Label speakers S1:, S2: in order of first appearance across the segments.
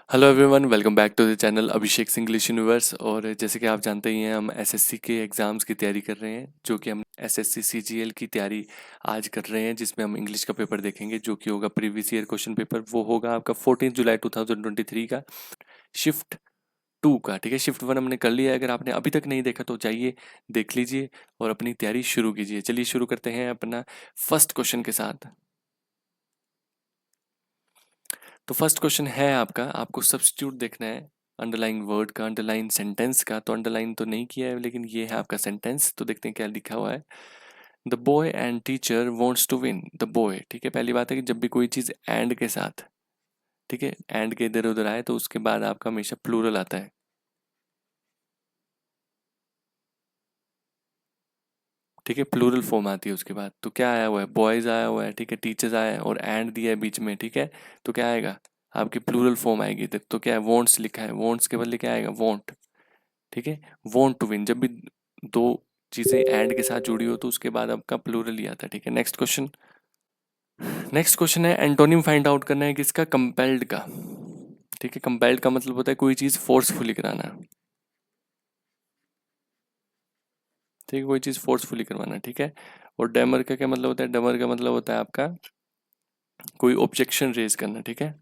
S1: Hello everyone, welcome back to the channel Abhishek English universe. और जैसे कि आप जानते ही हैं, हम एसएससी के एग्ज़ाम्स की तैयारी कर रहे हैं, जो कि हम एसएससी सीजीएल की तैयारी आज कर रहे हैं, जिसमें हम इंग्लिश का पेपर देखेंगे, जो कि होगा प्रीवियस ईयर क्वेश्चन पेपर। वो होगा आपका 14 जुलाई 2023 का शिफ्ट 2 का। ठीक है, शिफ्ट 1 हमने कर लिया है। अगर आपने अभी तक नहीं देखा तो जाइए देख लीजिए और अपनी तैयारी शुरू कीजिए। चलिए शुरू करते हैं अपना फर्स्ट क्वेश्चन के साथ। तो फर्स्ट क्वेश्चन है आपका, आपको सब्स्टिट्यूट देखना है अंडरलाइन वर्ड का, अंडरलाइन सेंटेंस का। तो अंडरलाइन तो नहीं किया है, लेकिन ये है आपका सेंटेंस। तो देखते हैं क्या लिखा हुआ है। The boy and teacher wants to win. The boy, ठीक है, पहली बात है कि जब भी कोई चीज़ एंड के साथ, ठीक है, एंड के इधर उधर आए तो उसके बाद आपका हमेशा प्लूरल आता है। ठीक है, प्लूरल फॉर्म आती है उसके बाद। तो क्या आया हुआ है, बॉयज आया हुआ है, ठीक है, टीचर्स आया है और एंड दिया है बीच में। ठीक है, तो क्या आएगा, आपकी प्लूरल फॉर्म आएगी इधर। तो क्या है, वॉन्ट्स लिखा है, वॉन्ट्स के बदले क्या आएगा, वॉन्ट। ठीक है, वॉन्ट टू विन। जब भी दो चीजें एंड के साथ जुड़ी हो तो उसके बाद आपका प्लूरल ही आता है। ठीक है, नेक्स्ट क्वेश्चन। नेक्स्ट क्वेश्चन है, एंटोनिम फाइंड आउट करना है किसका, कंपेल्ड का। ठीक है, कंपेल्ड का मतलब होता है कोई चीज फोर्सफुली कराना। ठीक है, कोई चीज फोर्सफुली करवाना। ठीक है, और डेमर का क्या मतलब होता है, डेमर का मतलब होता है आपका कोई ऑब्जेक्शन रेज करना। ठीक है,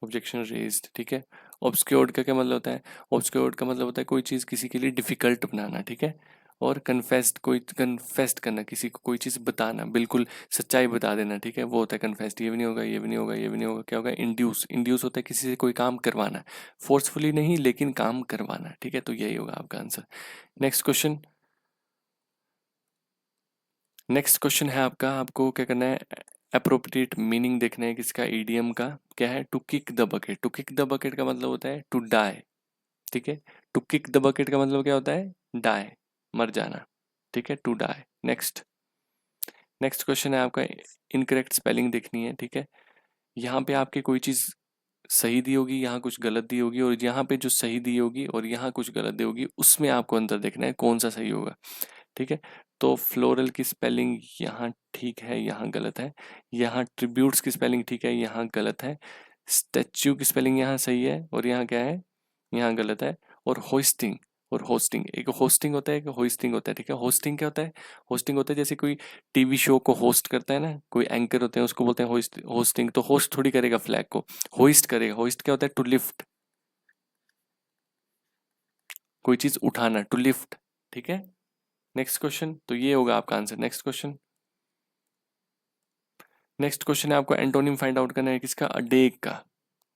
S1: ऑब्जेक्शन रेज्ड। ठीक है, ऑब्सक्योर्ड का क्या मतलब होता है, ऑब्सक्योर्ड का मतलब होता है कोई चीज़ किसी के लिए डिफिकल्ट बनाना। ठीक है, और कन्फेस्ड, कोई कन्फेस्ट करना, किसी को कोई चीज़ बताना, बिल्कुल सच्चाई बता देना। ठीक है, वो होता है कन्फेस्ट। ये भी नहीं होगा, ये भी नहीं होगा, ये भी नहीं होगा। क्या होगा, इंड्यूस। इंड्यूस होता है किसी से कोई काम करवाना, फोर्सफुली नहीं लेकिन काम करवाना। ठीक है, तो यही होगा आपका answer. Next question. Next question है आपका, आपको क्या करना है, अप्रोप्रिएट मीनिंग देखना है किसका, ईडीएम का। क्या है, to kick the bucket. To kick the bucket का मतलब होता है टू डाई। ठीक है, टू किक द बकेट का मतलब क्या होता है, डाई, मर जाना। ठीक है, to die. Next. Next question है आपका, इनकरेक्ट स्पेलिंग देखनी है। ठीक है, यहाँ पे आपकी कोई चीज़ सही दी होगी, यहाँ कुछ गलत दी होगी, और यहाँ पे जो सही दी होगी और यहाँ कुछ गलत दी होगी, उसमें आपको अंतर देखना है कौन सा सही होगा। ठीक है, तो फ्लोरल की स्पेलिंग यहाँ ठीक है, यहाँ गलत है। यहाँ ट्रिब्यूट्स की स्पेलिंग ठीक है, यहाँ गलत है। स्टैच्यू की स्पेलिंग यहाँ सही है और यहाँ क्या है, यहाँ गलत है। और होस्टिंग, और होस्टिंग, एक होस्टिंग होता है, एक होस्टिंग होता है। ठीक है, होस्टिंग क्या होता है, होस्टिंग होता है जैसे कोई टीवी शो को होस्ट करता है ना, कोई एंकर होते हैं, उसको बोलते हैं होस्टिंग। तो होस्ट थोड़ी करेगा फ्लैग को, होइस्ट करेगा। होइस्ट क्या होता है, टू लिफ्ट, कोई चीज उठाना, टू लिफ्ट। ठीक है, नेक्स्ट क्वेश्चन। तो ये होगा आपका answer. Next question. Next question है, आपको एंटोनिम फाइंड आउट करना है किसका, अडेक का।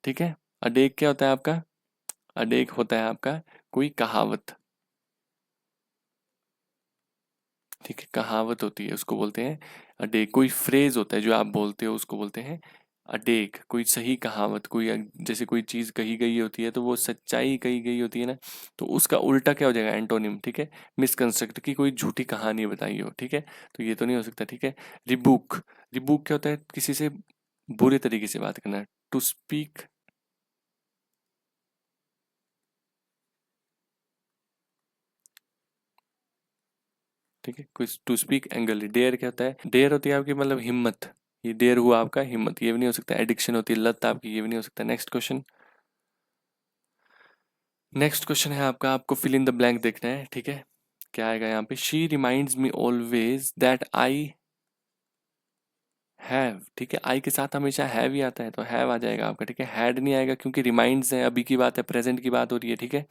S1: ठीक है, अडेक क्या होता है आपका, अडेक होता है आपका कोई कहावत। ठीक है, कहावत होती है, उसको बोलते हैं अडेक। कोई फ्रेज होता है जो आप बोलते हो, उसको बोलते हैं अडेक। कोई सही कहावत, कोई जैसे कोई चीज कही गई होती है तो वो सच्चाई कही गई होती है ना, तो उसका उल्टा क्या हो जाएगा, एंटोनिम। ठीक है, मिसकंस्ट्रक्ट की कोई झूठी कहानी बताई हो। ठीक है, तो ये तो नहीं हो सकता। ठीक है, रिबुक। रिबुक क्या होता है, किसी से बुरे तरीके से बात करना, टू स्पीक। ठीक है, कोई टू स्पीक एंगल। डेयर क्या होता है, डेयर होती है आपकी मतलब हिम्मत, ये डेयर हुआ आपका हिम्मत, ये भी नहीं हो सकता। एडिक्शन होती है लत आपकी, ये भी नहीं हो सकता। Next question. नेक्स्ट क्वेश्चन है आपका, आपको फिल इन द ब्लैंक देखना है। ठीक है, क्या आएगा यहाँ पे, she reminds me always that I have. ठीक है, आई के साथ हमेशा हैव ही आता है, तो हैव आ जाएगा आपका। ठीक है, हैड नहीं आएगा क्योंकि रिमाइंड्स है, अभी की बात है, प्रेजेंट की बात हो रही है। ठीक है,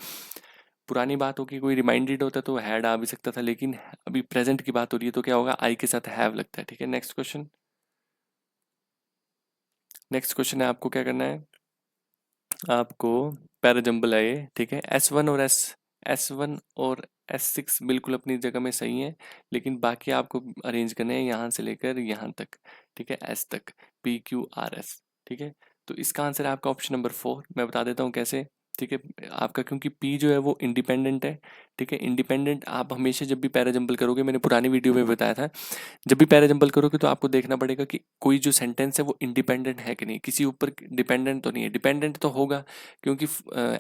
S1: पुरानी बात होगी, कोई रिमाइंडेड होता तो हैड आ भी सकता था, लेकिन अभी प्रेजेंट की बात हो रही है तो क्या होगा, आई के साथ हैव लगता है। ठीक है, नेक्स्ट क्वेश्चन। नेक्स्ट क्वेश्चन है, आपको क्या करना है, आपको पैराजंबल है ये। ठीक है, S1 और S6 बिल्कुल अपनी जगह में सही है, लेकिन बाकी आपको अरेंज करने हैं यहाँ से लेकर यहाँ तक। ठीक है, एस तक, PQRS। ठीक है, तो इसका आंसर है आपका ऑप्शन नंबर 4। मैं बता देता हूँ कैसे। ठीक है, आपका क्योंकि P जो है वो इंडिपेंडेंट है। ठीक है। इंडिपेंडेंट आप हमेशा जब भी पैराजंबल करोगे, मैंने पुरानी वीडियो में बताया था, जब भी पैराजंबल करोगे तो आपको देखना पड़ेगा कि कोई जो सेंटेंस है वो इंडिपेंडेंट है कि नहीं, किसी ऊपर डिपेंडेंट तो नहीं है। डिपेंडेंट तो होगा क्योंकि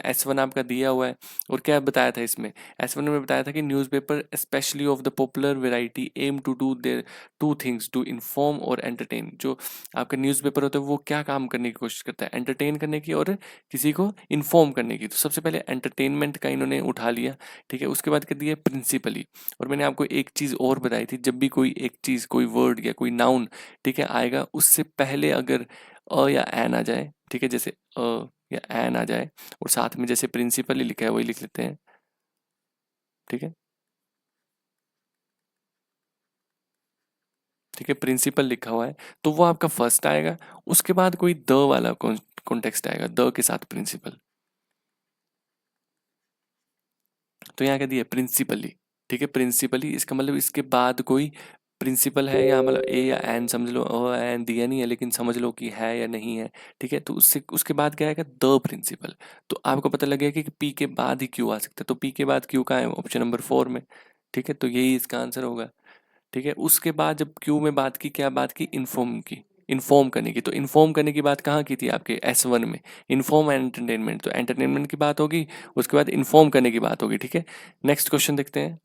S1: S1 आपका दिया हुआ है। और क्या बताया था इसमें, S1 में बताया था कि newspaper specially of the popular variety aim to do their two things, to inform और एंटरटेन। जो आपका न्यूज़पेपर होता है वो क्या काम करने की कोशिश करता है, एंटरटेन करने की और किसी को इन्फॉर्म करने की। तो सबसे पहले एंटरटेनमेंट का इन्होंने उठा लिया, ठीक है। उसके बाद कर दिया प्रिंसिपली। और मैंने आपको एक चीज़ और बताई थी, जब भी कोई एक चीज़, कोई वर्ड या कोई नाउन, ठीक है, आएगा, उससे पहले अगर अ या एन आ जाए, ठीक है, जैसे अ या एन आ जाए और साथ में जैसे प्रिंसिपली लिखा है वही लिख लेते हैं, ठीक है। ठीक है, प्रिंसिपल लिखा हुआ है तो वो आपका फर्स्ट आएगा। उसके बाद कोई द वाला कॉन्टेक्स्ट आएगा, द के साथ प्रिंसिपल। तो यहाँ क्या दिया, प्रिंसिपली, ठीक है। प्रिंसिपली इसका मतलब इसके बाद कोई प्रिंसिपल है, या मतलब ए या एन समझ लो, एन दिया नहीं है लेकिन समझ लो कि है या नहीं है, ठीक है। तो उससे उसके बाद क्या आएगा, द प्रिंसिपल। तो आपको पता लगेगा कि पी के बाद ही क्यू आ सकता है। तो पी के बाद क्यू का है, ऑप्शन नंबर 4 में, ठीक है। तो यही इसका आंसर होगा, ठीक है। उसके बाद जब क्यू में बात की, क्या बात की, इन्फॉर्म की, इन्फॉर्म करने की। तो इन्फॉर्म करने की बात कहाँ की थी आपके S1 में, इन्फॉर्म एंटरटेनमेंट। तो एंटरटेनमेंट की बात होगी, उसके बाद इन्फॉर्म करने की बात होगी, ठीक है। नेक्स्ट क्वेश्चन देखते हैं।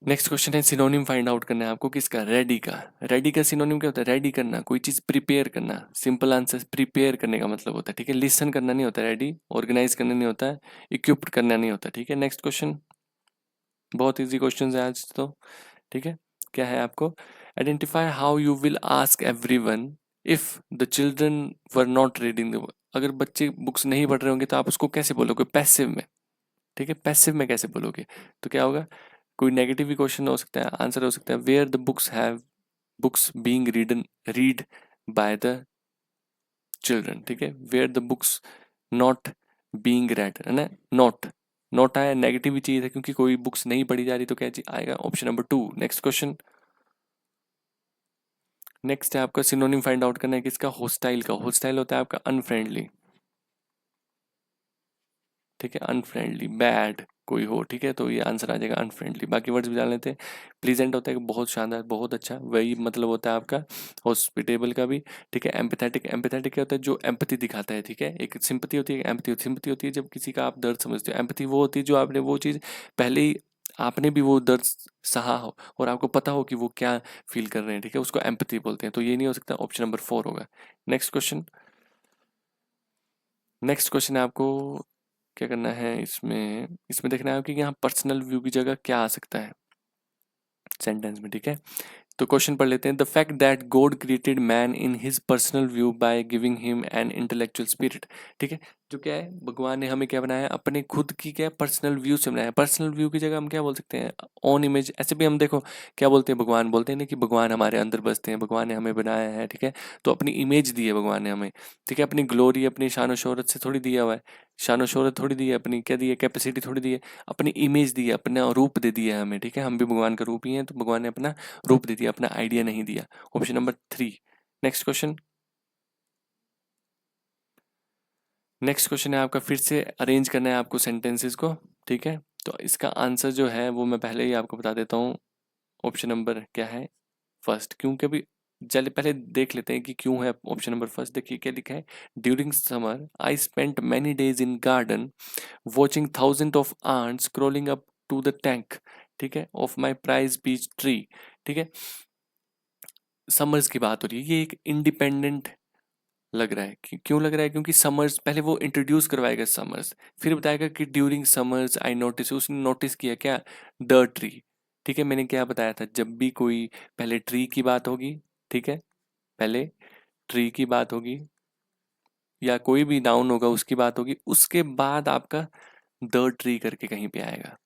S1: नेक्स्ट क्वेश्चन है, सिनोनिम फाइंड आउट करना है आपको किसका, रेडी का। रेडी का सिनोनिम क्या होता है, रेडी करना, कोई चीज प्रिपेयर करना। सिंपल आंसर प्रिपेयर करने का मतलब होता है, ठीक है। लिसन करना नहीं होता रेडी, ऑर्गेनाइज करना नहीं होता है, इक्विप्ड करना नहीं होता, ठीक है। नेक्स्ट क्वेश्चन, बहुत इजी क्वेश्चन है आज तो, ठीक है। क्या है आपको, identify how you will ask everyone if the children were not reading the book. अगर बच्चे बुक्स नहीं पढ़ रहे होंगे तो आप उसको कैसे बोलोगे, पैसिव में, ठीक है। पैसिव में कैसे बोलोगे, तो क्या होगा, कोई नेगेटिव भी क्वेश्चन हो सकता है, आंसर हो सकता है, where the books have books being readen read by the children, ठीक है। Where the books not being read, है ना, नॉट, नॉट आया, नेगेटिव ही चीज है क्योंकि कोई बुक्स नहीं पढ़ी जा रही, तो क्या चीज आएगा, option number 2। Next question, next है आपका सिनोनिम फाइंड आउट करना है किसका, होस्टाइल का। होस्टाइल होता है आपका अनफ्रेंडली, ठीक है, अनफ्रेंडली, बैड कोई हो, ठीक है, तो ये आंसर आ जाएगा अनफ्रेंडली। बाकी वर्ड्स भी डाल लेते हैं। प्लीजेंट होता है कि बहुत शानदार, बहुत अच्छा, वही मतलब होता है आपका हॉस्पिटेबल का भी, ठीक है। एम्पैथेटिक, एम्पैथेटिक क्या होता है, जो एम्पैथी दिखाता है, ठीक है। एक सिंपैथी होती है, एम्पैथी होती है। सिंपैथी होती है जब किसी का आप दर्द समझते हो, एम्पैथी वो होती है जो आपने वो चीज़ पहले ही, आपने भी वो दर्द सहा हो और आपको पता हो कि वो क्या फील कर रहे हैं, ठीक है, उसको एम्पैथी बोलते हैं। तो ये नहीं हो सकता, ऑप्शन नंबर 4 होगा। नेक्स्ट क्वेश्चन, नेक्स्ट क्वेश्चन है आपको क्या करना है, इसमें इसमें देखना है कि यहाँ पर्सनल व्यू की जगह क्या आ सकता है सेंटेंस में, ठीक है। तो क्वेश्चन पढ़ लेते हैं, the fact that God created man in his personal view by giving him an intellectual spirit, ठीक है। जो क्या है, भगवान ने हमें क्या बनाया है, अपने खुद की क्या पर्सनल व्यू से बनाया है। पर्सनल व्यू की जगह हम क्या बोल सकते हैं, ओन इमेज। ऐसे भी हम देखो क्या बोलते हैं, भगवान बोलते हैं ना कि भगवान हमारे अंदर बसते हैं, भगवान ने हमें बनाया है, ठीक है। तो अपनी इमेज दी है भगवान ने हमें, ठीक है। अपनी ग्लोरी, अपनी शान और शोहरत से थोड़ी दिया हुआ है, शान और शोहरत थोड़ी दी है, अपनी क्या दी है, कैपेसिटी थोड़ी दी है, अपनी इमेज दी है, अपना रूप दे दिया है हमें, ठीक है। हम भी भगवान का रूप ही हैं, तो भगवान ने अपना रूप दे दिया, अपना आइडिया नहीं दिया। Option number 3। Next question, next question है आपका, फिर से अरेंज करना है आपको सेंटेंसेस को, ठीक है। तो इसका आंसर जो है वो मैं पहले ही आपको बता देता हूँ, ऑप्शन नंबर क्या है, फर्स्ट। क्योंकि अभी चलिए पहले देख लेते हैं कि क्यों है ऑप्शन नंबर फर्स्ट। देखिए क्या लिखा है, during summer I spent many days in garden watching thousand of ants crawling up to the tank, ठीक है, of my prize beech tree, ठीक है। समर्स की बात हो रही है, ये एक इंडिपेंडेंट लग रहा है कि क्यों लग रहा है, क्योंकि समर्स पहले वो इंट्रोड्यूस करवाएगा समर्स, फिर बताएगा कि ड्यूरिंग समर्स आई नोटिस, उसने नोटिस किया क्या, द ट्री, ठीक है। मैंने क्या बताया था, जब भी कोई पहले ट्री की बात होगी, ठीक है, पहले ट्री की बात होगी या कोई भी नाउन होगा उसकी बात होगी, उसके बाद आपका द ट्री करके कहीं पे आएगा,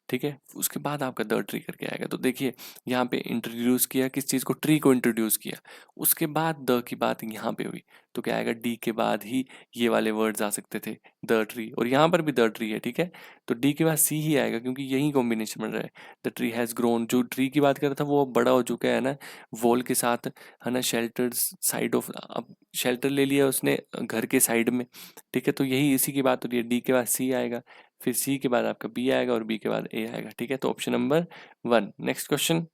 S1: ठीक है, उसके बाद आपका द ट्री करके आएगा। तो देखिए यहाँ पे इंट्रोड्यूस किया किस चीज़ को, ट्री को इंट्रोड्यूस किया, उसके बाद द की बात यहाँ पे हुई, तो क्या आएगा, डी के बाद ही ये वाले वर्ड्स आ सकते थे, द ट्री, और यहाँ पर भी द ट्री है, ठीक है, तो डी के बाद सी ही आएगा क्योंकि यही कॉम्बिनेशन बन रहा है। द ट्री हैज़ ग्रोन, जो ट्री की बात कर रहा था वो अब बड़ा हो चुका है ना, वॉल के साथ, है ना, शेल्टर्ड साइड ऑफ, अब शेल्टर ले लिया उसने घर के साइड में, ठीक है, तो यही इसी की बात हो रही है। डी के बाद सी आएगा, फिर सी के बाद आपका बी आएगा और बी के बाद ए आएगा, ठीक है, तो option number 1। Next question,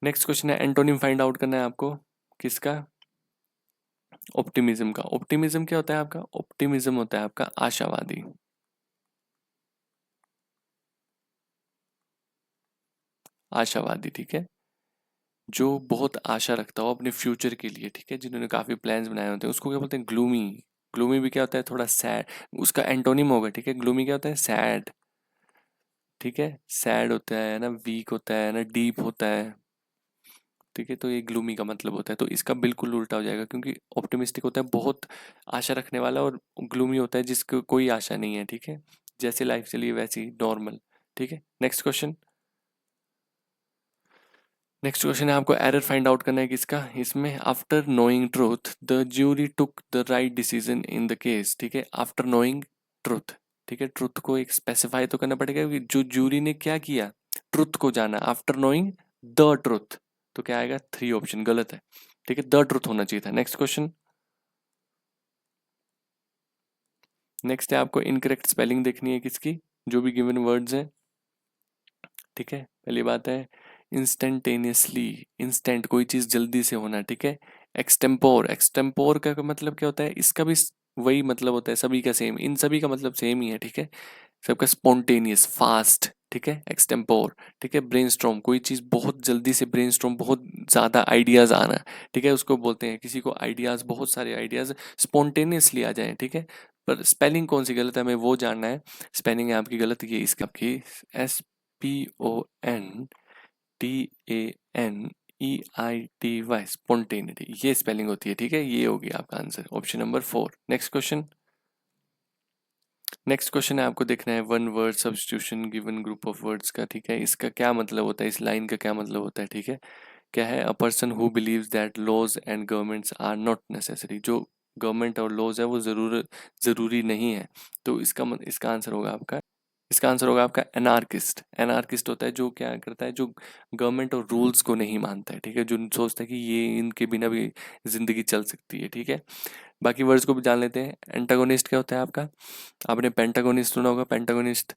S1: next question है एंटोनिम फाइंड आउट करना है आपको, किसका, ऑप्टिमिज्म का। ऑप्टिमिज्म क्या होता है आपका, ऑप्टिमिज्म होता है आपका आशावादी, आशावादी, ठीक है, जो बहुत आशा रखता हो अपने फ्यूचर के लिए, ठीक है, जिन्होंने काफी प्लान्स बनाए होते हैं, उसको क्या बोलते हैं, ग्लूमी। ग्लूमी भी क्या होता है, थोड़ा सैड, उसका एंटोनिम होगा, ठीक है, ग्लूमी क्या होता है, सैड, ठीक है, सैड होता है ना, वीक होता है ना, डीप होता है, ठीक है, तो ये ग्लूमी का मतलब होता है, तो इसका बिल्कुल उल्टा हो जाएगा क्योंकि ऑप्टिमिस्टिक होता है बहुत आशा रखने वाला, और ग्लूमी होता है जिसको कोई आशा नहीं है, ठीक है, जैसे लाइफ चली वैसी नॉर्मल, ठीक है। नेक्स्ट क्वेश्चन, नेक्स्ट क्वेश्चन है आपको एरर फाइंड आउट करना है किसका, इसमें after knowing truth the jury took the right decision in the case, ठीक है, आफ्टर नोइंग ट्रूथ, ठीक है, ट्रूथ को एक स्पेसिफाई तो करना पड़ेगा कि जो ज्यूरी ने क्या किया, ट्रूथ को जाना, आफ्टर नोइंग द ट्रूथ, तो क्या आएगा, 3 ऑप्शन गलत है, ठीक है, द ट्रूथ होना चाहिए था। नेक्स्ट क्वेश्चन, नेक्स्ट है आपको इनकरेक्ट स्पेलिंग देखनी है किसकी, जो भी गिवन वर्ड्स हैं, ठीक है, पहली बात है इंस्टेंटेनियसली, इंस्टेंट कोई चीज जल्दी से होना, ठीक है, एक्सटेम्पोर, एक्सटेम्पोर का मतलब क्या होता है, इसका भी वही मतलब होता है, सभी का सेम, इन सभी का मतलब सेम ही है, ठीक है, सबका स्पॉन्टेनियस, फास्ट, ठीक है, एक्सटेम्पोर, ठीक है, ब्रेनस्टॉर्म, कोई चीज बहुत जल्दी से ब्रेनस्टॉर्म, बहुत ज्यादा आइडियाज आना, ठीक है, उसको बोलते हैं, किसी को आइडियाज, बहुत सारे आइडियाज स्पॉन्टेनियसली आ जाए, ठीक है, पर स्पेलिंग कौन सी गलत है हमें वो जानना है, स्पेलिंग है आपकी गलत, ये इसकी आपकी SPONTANEITY, स्पॉन्टेनिटी, ये स्पेलिंग होती है, ठीक है, ये होगी आपका answer, option number 4। Next question, next question है आपको देखना है one word substitution given group of words का, ठीक है, इसका क्या मतलब होता है, इस लाइन का क्या मतलब होता है, ठीक है, क्या है, a person who believes that laws and governments are not necessary, जो गवर्नमेंट और लॉज है वो जरूरी नहीं है, तो इसका आंसर होगा आपका, इसका आंसर होगा आपका एनार्किस्ट। एनार्किस्ट होता है जो क्या करता है, जो गवर्नमेंट और रूल्स को नहीं मानता है, ठीक है, जो सोचता है कि ये इनके बिना भी जिंदगी चल सकती है, ठीक है। बाकी वर्ड्स को भी जान लेते हैं। एंटागोनिस्ट क्या होता है आपका, आपने पेंटागोनिस्ट सुना होगा, पेंटागोनिस्ट,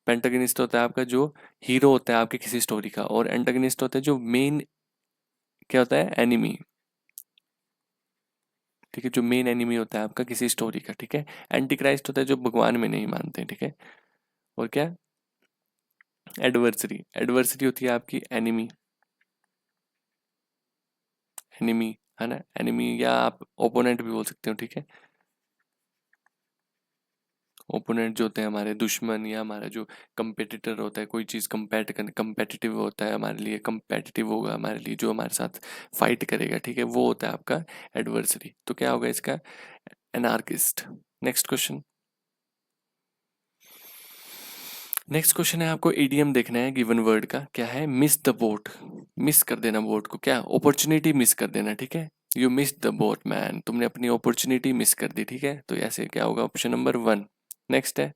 S1: पेंटागोनिस्ट होता है आपका जो हीरो होता है आपके किसी स्टोरी का, और एंटागोनिस्ट होता है जो मेन, क्या होता है, एनिमी, ठीक है, जो मेन एनिमी होता है आपका किसी स्टोरी का, ठीक है। एंटी क्राइस्ट होता है जो भगवान में नहीं मानते, ठीक है। और क्या, एडवर्सरी, एडवर्सरी होती है आपकी एनिमी, एनिमी, है ना, एनिमी, या आप ओपोनेंट भी बोल सकते हो, ठीक है, ओपोनेंट जो होते हैं हमारे दुश्मन, या हमारा जो कंपेटिटर होता है, कोई चीज़ कंपेटिटिव होता है हमारे लिए, कंपेटिटिव होगा हमारे लिए, जो हमारे साथ फाइट करेगा, ठीक है, वो होता है आपका एडवर्सरी, तो क्या होगा इसका, anarchist. Next question, next question है आपको ईडीएम देखना है गिवन वर्ड का, क्या है, मिस द बोट, मिस कर देना बोट को, क्या, अपॉर्चुनिटी मिस कर देना, ठीक है, you miss the boat man, तुमने अपनी अपॉर्चुनिटी मिस कर दी, ठीक है, तो ऐसे क्या होगा, ऑप्शन नंबर 1। नेक्स्ट है,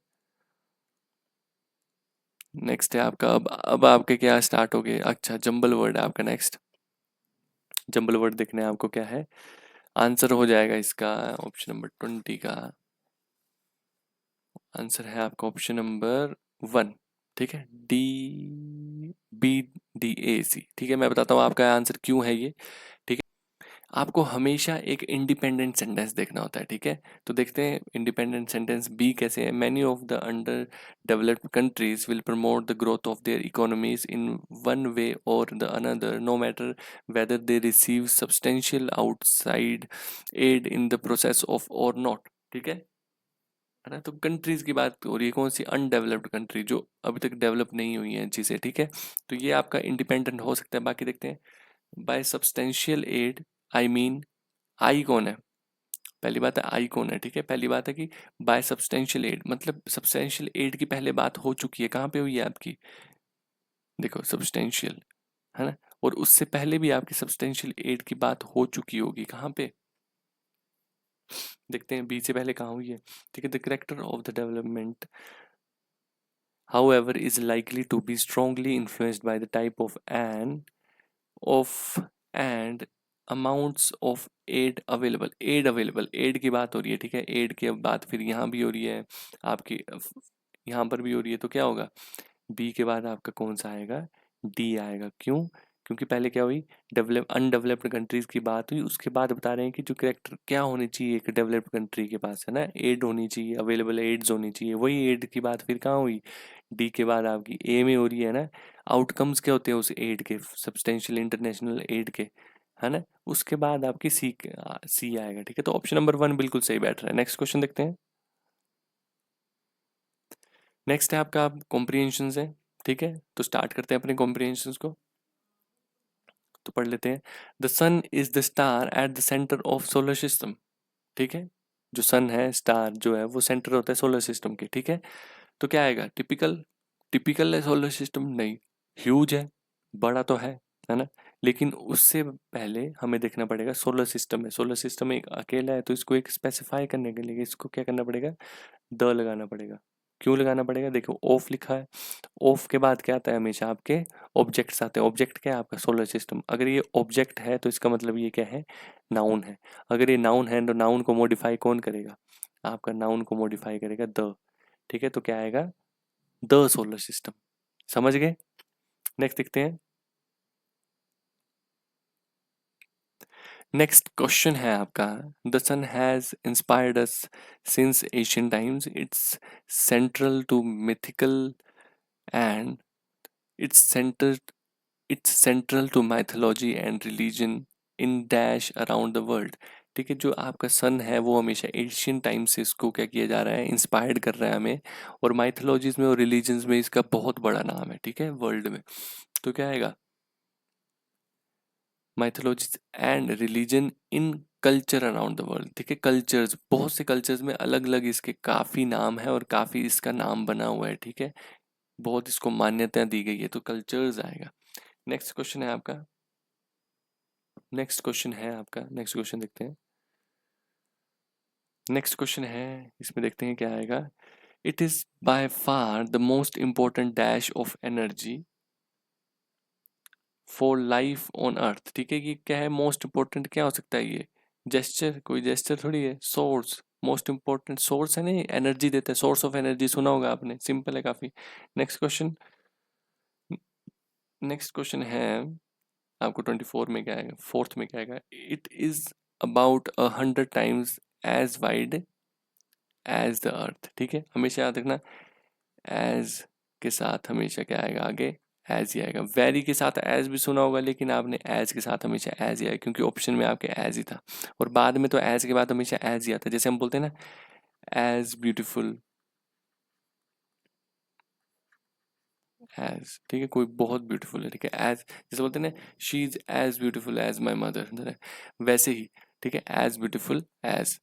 S1: नेक्स्ट है आपका, अब आपके क्या स्टार्ट हो गए, अच्छा जंबल वर्ड है आपका नेक्स्ट, जंबल वर्ड देखने हैं आपको, क्या है, आंसर हो जाएगा इसका ऑप्शन नंबर 20 का, आंसर है आपका ऑप्शन नंबर 1, ठीक है, DBDAC, ठीक है, मैं बताता हूँ आपका आंसर क्यों है ये, ठीक है। आपको हमेशा एक इंडिपेंडेंट सेंटेंस देखना होता है, ठीक है, तो देखते हैं इंडिपेंडेंट सेंटेंस बी कैसे है, many of the under developed countries will promote the growth of their economies in one way or the another, no matter whether they receive substantial outside aid in the process of or not, ठीक है ना, तो countries की बात हो रही है, कौन सी, अनडेवलप्ड कंट्री, जो अभी तक डेवलप नहीं हुई है चीज़ें, ठीक है, तो ये आपका इंडिपेंडेंट हो सकता है। बाकी देखते हैं, by substantial aid I mean, I कौन है, पहली बात है आई कौन है, ठीक है। पहली बात है कि बाय सब्सटेंशियल एड, मतलब सब्सटेंशियल एड की पहले बात हो चुकी है, कहाँ पे हुई है आपकी, देखो सब्सटेंशियल, है ना। और उससे पहले भी आपकी सब्सटेंशियल एड की बात हो चुकी होगी, कहाँ पे, देखते हैं बी से पहले कहाँ हुई है, ठीक है। The character of the development however is likely to be strongly influenced by the type of and amounts of aid available aid की बात हो रही है, ठीक है। aid की अब बात फिर यहाँ भी हो रही है आपकी, यहाँ पर भी हो रही है, तो क्या होगा, बी के बाद आपका कौन सा आएगा, डी आएगा। क्यों, क्योंकि पहले क्या हुई, डेवलप अनडेवलप्ड कंट्रीज की बात हुई, उसके बाद बता रहे हैं कि जो करेक्टर क्या होनी चाहिए एक डेवलप्ड कंट्री के पास, है ना, एड होनी चाहिए, अवेलेबल एड्स होनी चाहिए। वही एड की बात फिर कहाँ हुई, डी के बाद आपकी ए में हो रही है ना। आउटकम्स क्या होते हैं उस एड के, सब्सटेंशियल इंटरनेशनल एड के, है ना। उसके बाद आपकी सी आएगा, ठीक है। तो ऑप्शन नंबर 1 बिल्कुल सही बैठ रहा है। नेक्स्ट क्वेश्चन देखते हैं। नेक्स्ट है आपका कॉम्प्रिहेंशन है, ठीक है। तो स्टार्ट करते हैं अपने कॉम्प्रिहेंशन को, तो पढ़ लेते हैं। The sun is the star at the centre of solar system, ठीक है। जो सन है, स्टार जो है वो सेंटर होता है सोलर सिस्टम के, ठीक है। तो क्या आएगा, टिपिकल, टिपिकल है सोलर सिस्टम, नहीं, ह्यूज है, बड़ा तो है ना। लेकिन उससे पहले हमें देखना पड़ेगा सोलर सिस्टम है, सोलर सिस्टम एक अकेला है, तो इसको एक स्पेसिफाई करने के लिए इसको क्या करना पड़ेगा, द लगाना पड़ेगा। क्यों लगाना पड़ेगा, देखो ऑफ लिखा है, ऑफ के बाद क्या आता है हमेशा आपके ऑब्जेक्ट्स आते हैं। ऑब्जेक्ट क्या है आपका, सोलर सिस्टम। अगर ये ऑब्जेक्ट है तो इसका मतलब ये क्या है, नाउन है। अगर ये नाउन है तो नाउन को मॉडिफाई कौन करेगा, आपका नाउन को मॉडिफाई करेगा द, ठीक है। तो क्या आएगा, द सोलर सिस्टम, समझ गए। नेक्स्ट देखते हैं। नेक्स्ट क्वेश्चन है आपका, the sun has inspired us since Asian times, it's central to mythical and it's centre it's central to mythology and religion in dash around the world, ठीक है। जो आपका सन है वो हमेशा एशियन टाइम से इसको क्या किया जा रहा है, इंस्पायर्ड कर रहा है हमें, और माइथोलॉजीज में और रिलीजन्स में इसका बहुत बड़ा नाम है, ठीक है, वर्ल्ड में। तो क्या आएगा, mythologies and religion in culture around the world, ठीक है। कल्चर्स, बहुत से कल्चर्स में अलग अलग इसके काफ़ी नाम है और काफ़ी इसका नाम बना हुआ है, ठीक है। बहुत इसको मान्यता दी गई है, तो कल्चर्स आएगा। नेक्स्ट क्वेश्चन है आपका, नेक्स्ट क्वेश्चन देखते हैं। नेक्स्ट क्वेश्चन है, इसमें देखते हैं क्या आएगा। It is by far the most important dash of energy for life on earth, ठीक है। कि क्या है, मोस्ट इंपॉर्टेंट क्या हो सकता है ये, जेस्चर, कोई जेस्चर थोड़ी है, सोर्स, मोस्ट इंपॉर्टेंट सोर्स है, नहीं एनर्जी देता है, सोर्स ऑफ एनर्जी सुना होगा आपने, सिंपल है काफी। नेक्स्ट क्वेश्चन, नेक्स्ट क्वेश्चन है आपको 24 में क्या आएगा, फोर्थ में क्या आएगा, it is about 100 times as wide as the earth, ठीक है। हमेशा याद रखना, एज के साथ हमेशा क्या आएगा आगे, एज ही आएगा। वेरी के साथ एज भी सुना होगा, लेकिन आपने एज के साथ हमेशा एज ही आएगा, क्योंकि ऑप्शन में आपके एज ही था। और बाद में तो एज के बाद हमेशा एज ही आता है, जैसे हम बोलते हैं ना, एज ब्यूटीफुल एज, ठीक है, कोई बहुत ब्यूटीफुल है, ठीक है, एज, जैसे बोलते हैं ना, she is as beautiful as my mother, वैसे ही, ठीक है, एज ब्यूटीफुल एज,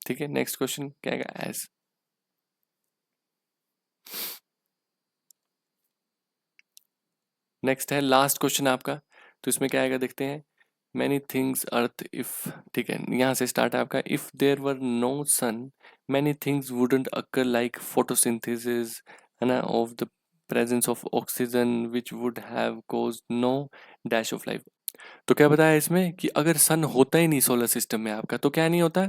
S1: ठीक है। नेक्स्ट क्वेश्चन क्या आएगा, एज। नेक्स्ट है लास्ट क्वेश्चन आपका, तो इसमें क्या आएगा देखते हैं। मैनी थिंग्स अर्थ इफ, ठीक है, यहाँ से स्टार्ट है आपका, if there were no sun many things wouldn't occur like photosynthesis, है ना, of the presence of oxygen which would have caused no dash of life. तो क्या बताया इसमें कि अगर सन होता ही नहीं सोलर सिस्टम में आपका, तो क्या नहीं होता,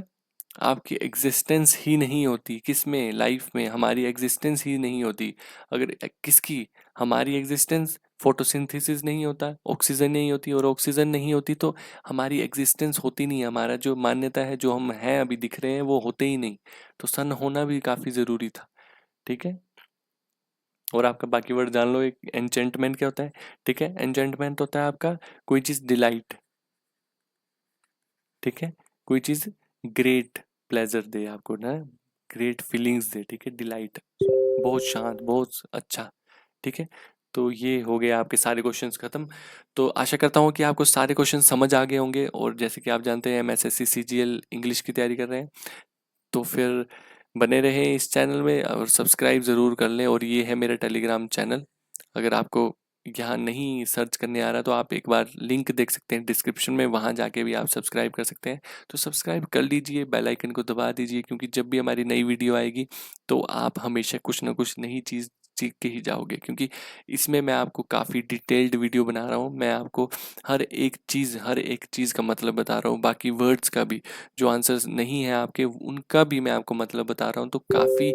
S1: आपकी एग्जिस्टेंस ही नहीं होती, किस में, लाइफ में हमारी एग्जिस्टेंस ही नहीं होती। अगर किसकी, हमारी एग्जिस्टेंस, फोटोसिंथेसिस नहीं होता, ऑक्सीजन नहीं होती, और ऑक्सीजन नहीं होती तो हमारी एग्जिस्टेंस होती नहीं है, हमारा जो मान्यता है, जो हम हैं अभी दिख रहे हैं, वो होते ही नहीं। तो सन होना भी काफ़ी ज़रूरी था, ठीक है। और आपका बाकी वर्ड जान लो, एक एन्चेंटमेंट क्या होता है, ठीक है। एन्चेंटमेंट होता है आपका कोई चीज़ डिलाइट, ठीक है, कोई चीज़ ग्रेट प्लेजर दे आपको ना, ग्रेट फीलिंग्स दे, ठीक है, डिलाइट, बहुत शांत, बहुत अच्छा, ठीक है। तो ये हो गए आपके सारे क्वेश्चंस खत्म। तो आशा करता हूँ कि आपको सारे क्वेश्चन समझ आ गए होंगे, और जैसे कि आप जानते हैं हम एसएससी सीजीएल इंग्लिश की तैयारी कर रहे हैं। तो फिर बने रहें इस चैनल में और सब्सक्राइब ज़रूर कर लें। और ये है मेरा टेलीग्राम चैनल। अगर आपको यहाँ नहीं सर्च करने आ रहा तो आप एक बार लिंक देख सकते हैं डिस्क्रिप्शन में, वहाँ जाके भी आप सब्सक्राइब कर सकते हैं। तो सब्सक्राइब कर लीजिए, बेल आइकन को दबा दीजिए, क्योंकि जब भी हमारी नई वीडियो आएगी तो आप हमेशा कुछ ना कुछ नई चीज़ सीख के ही जाओगे। क्योंकि इसमें मैं आपको काफ़ी डिटेल्ड वीडियो बना रहा हूँ। मैं आपको हर एक चीज़ का मतलब बता रहा हूँ, बाकी वर्ड्स का भी, जो आंसर्स नहीं है आपके उनका भी मैं आपको मतलब बता रहा हूँ। तो काफ़ी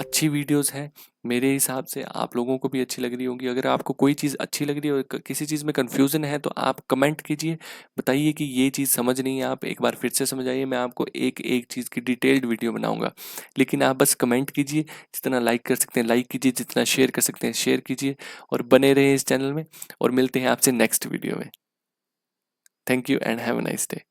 S1: अच्छी वीडियोस हैं मेरे हिसाब से, आप लोगों को भी अच्छी लग रही होंगी। अगर आपको कोई चीज़ अच्छी लग रही है और किसी चीज़ में कन्फ्यूज़न है तो आप कमेंट कीजिए, बताइए कि ये चीज़ समझ नहीं है, आप एक बार फिर से समझ आइए। मैं आपको एक एक चीज़ की डिटेल्ड वीडियो बनाऊंगा। लेकिन आप बस कमेंट कीजिए, जितना लाइक कर सकते हैं लाइक कीजिए, जितना शेयर कर सकते हैं शेयर कीजिए, और बने रहे इस चैनल में। और मिलते हैं आपसे नेक्स्ट वीडियो में। Thank you and have a nice day.